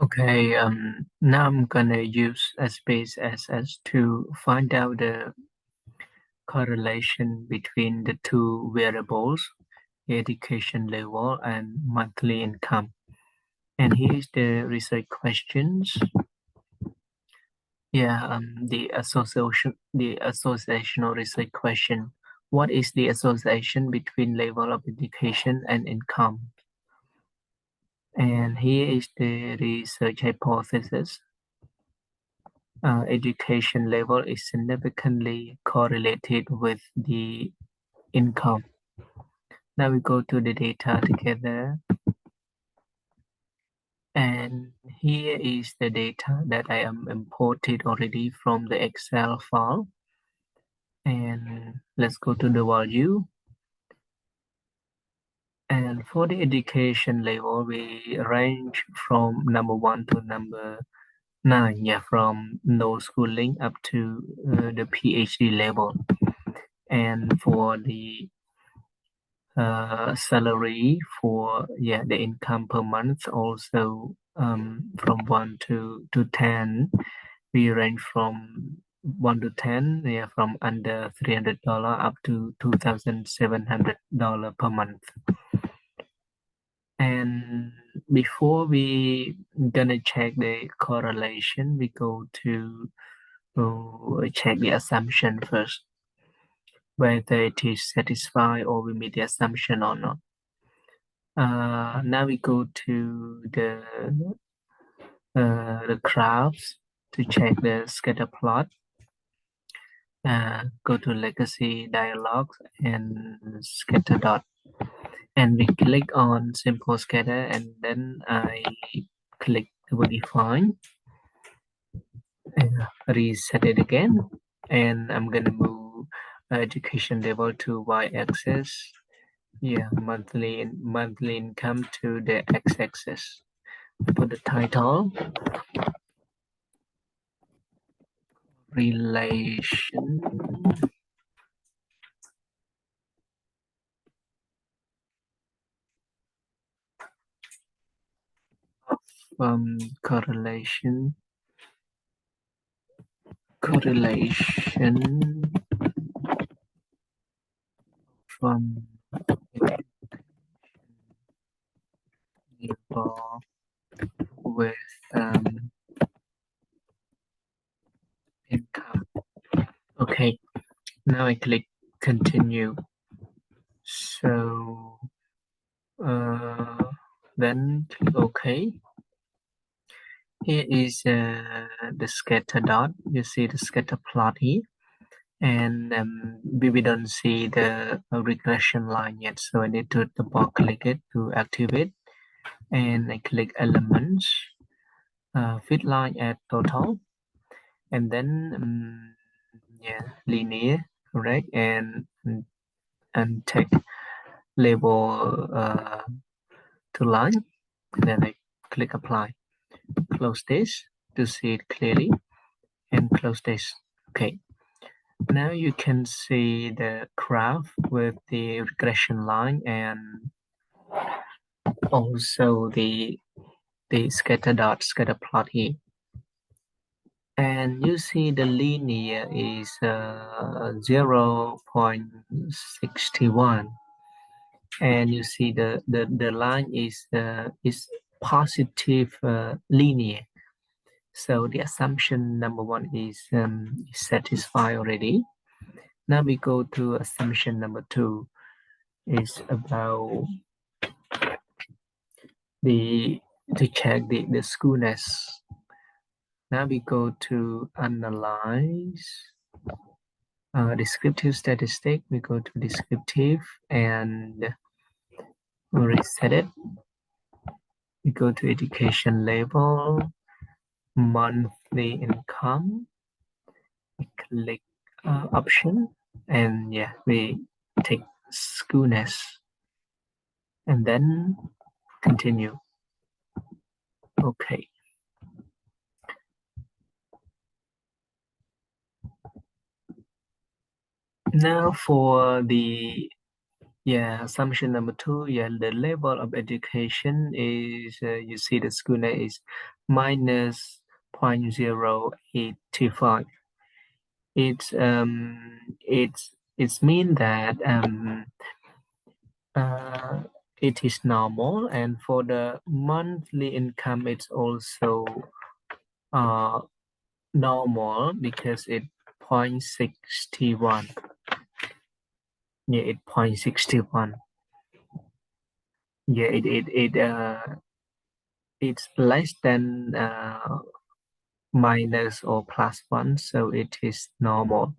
Okay, now I'm gonna use space SS to find out the correlation between the two variables, education level and monthly income. And here's the research questions. The associational research question. What is the association between level of education and income? And here is the research hypothesis. Education level is significantly correlated with the income. Now we go to the data together. And here is the data that I am imported already from the Excel file. And let's go to the value. And for the education level, we range from number 1 to number 9, from no schooling up to the PhD level. And for the salary for the income per month also from 1 to 10, we range from 1 to 10, from under $300 up to $2,700 per month. And before we gonna check the correlation, we go to check the assumption first, whether it is satisfied or we meet the assumption or not. Now we go to the graphs to check the scatter plot. Go to legacy dialogues and scatter dot, and we click on simple scatter, and then I click to define and reset it again, and I'm gonna move education level to y-axis, monthly income to the x-axis. For the title, relation correlation from level with income. Okay, now I click continue. So then click OK. Here is the scatter dot. You see the scatter plot here, and we don't see the regression line yet, so I need to double click it to activate, and I click elements, fit line at total, and then linear, correct, and take label to line, and then I click apply. Close this to see it clearly, and close this. Okay, now you can see the graph with the regression line and also the scatter plot here. And you see the linear is 0.61, and you see the line is positive linear. So the assumption number 1 is satisfied already. Now we go to assumption number 2. Is about to check the skewness. Now we go to analyze descriptive statistic. We go to descriptive and reset it. We go to education level, monthly income. We click option, and we take skewness, and then continue. Okay. Now for the assumption number 2, the level of education is you see the skewness is minus 0.085. It's mean that it is normal, and for the monthly income it's also normal because it 0.61. Yeah, it 0.61. Yeah, it's less than minus or plus 1, so it is normal.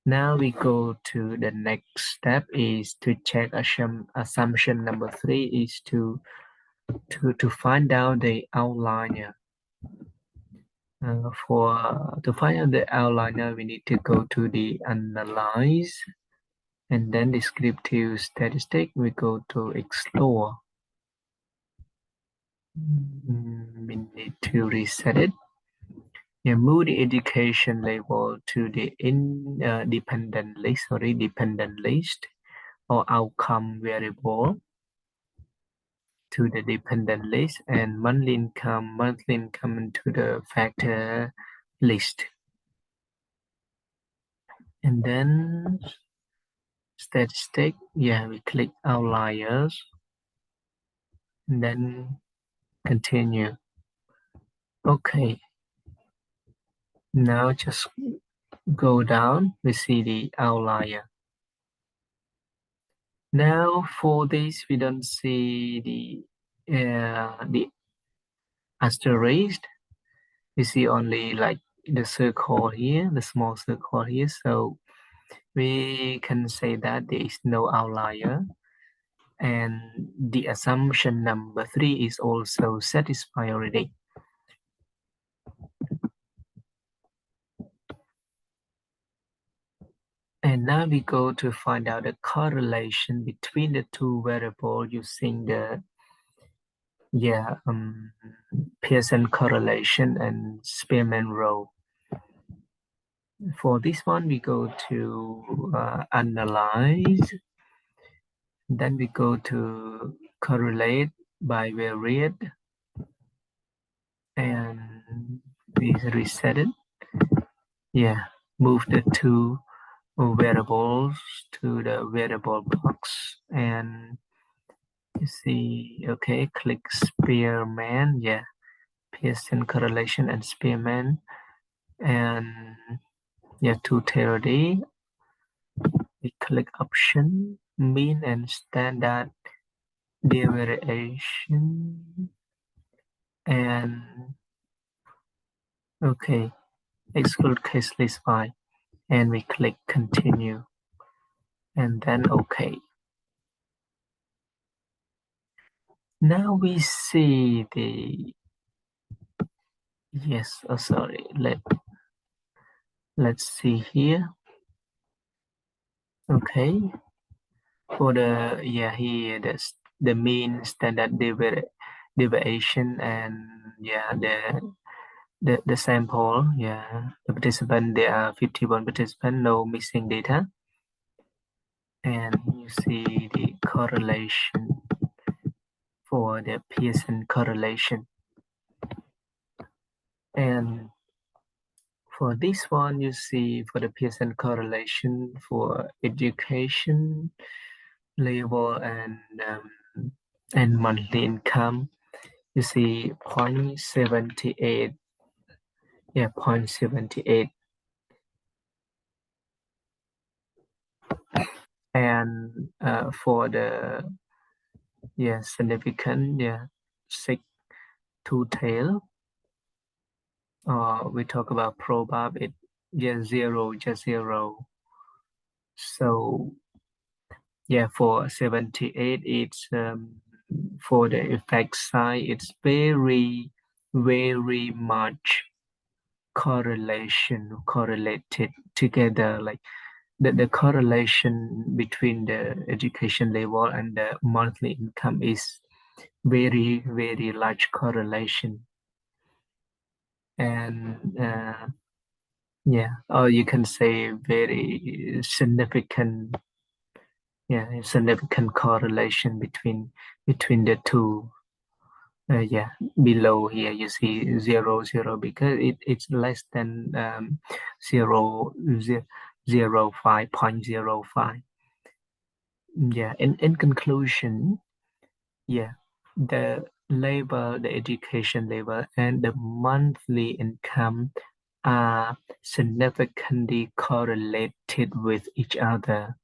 Now we go to the next step is to check assumption number 3 is to find out the outliner. To find out the outliner, we need to go to the analyze, and then descriptive statistic. We go to explore. We need to reset it. Yeah, move the education label to the dependent list or outcome variable to the dependent list, and monthly income into the factor list. And then statistic, yeah, we click outliers and then continue. Okay, now just go down, we see the outlier. Now for this, we don't see the asterisk. We see only like the circle here, the small circle here. So we can say that there is no outlier, and the assumption number 3 is also satisfied already. And now we go to find out the correlation between the two variables using the Pearson correlation and Spearman rule. For this one, we go to analyze. Then we go to correlate by variate, and we reset it. Yeah, move the two variables to the variable box, and you see, okay, click Spearman. Yeah, Pearson correlation and Spearman, and yeah, to theory, we click option, mean and standard deviation, and okay, exclude case list by, and we click continue, and then okay. Now we see the sorry, let's see here. Okay, for the here the mean standard deviation, and the sample, the participant, there are 51 participants, no missing data, and you see the correlation for the Pearson correlation. And for this one, you see for the Pearson correlation for education level and monthly income, you see 0.78. Yeah, 0.78. And for the significant, 6 two tail. We talk about probab, it zero, just zero. So for 78, it's for the effect size, it's very much correlated together, like the correlation between the education level and the monthly income is very large correlation. And or you can say very significant correlation between the two Yeah, below here you see 0, 0 because it's less than 0, 0.05. Yeah, in conclusion, yeah, the labor, the education level, and the monthly income are significantly correlated with each other.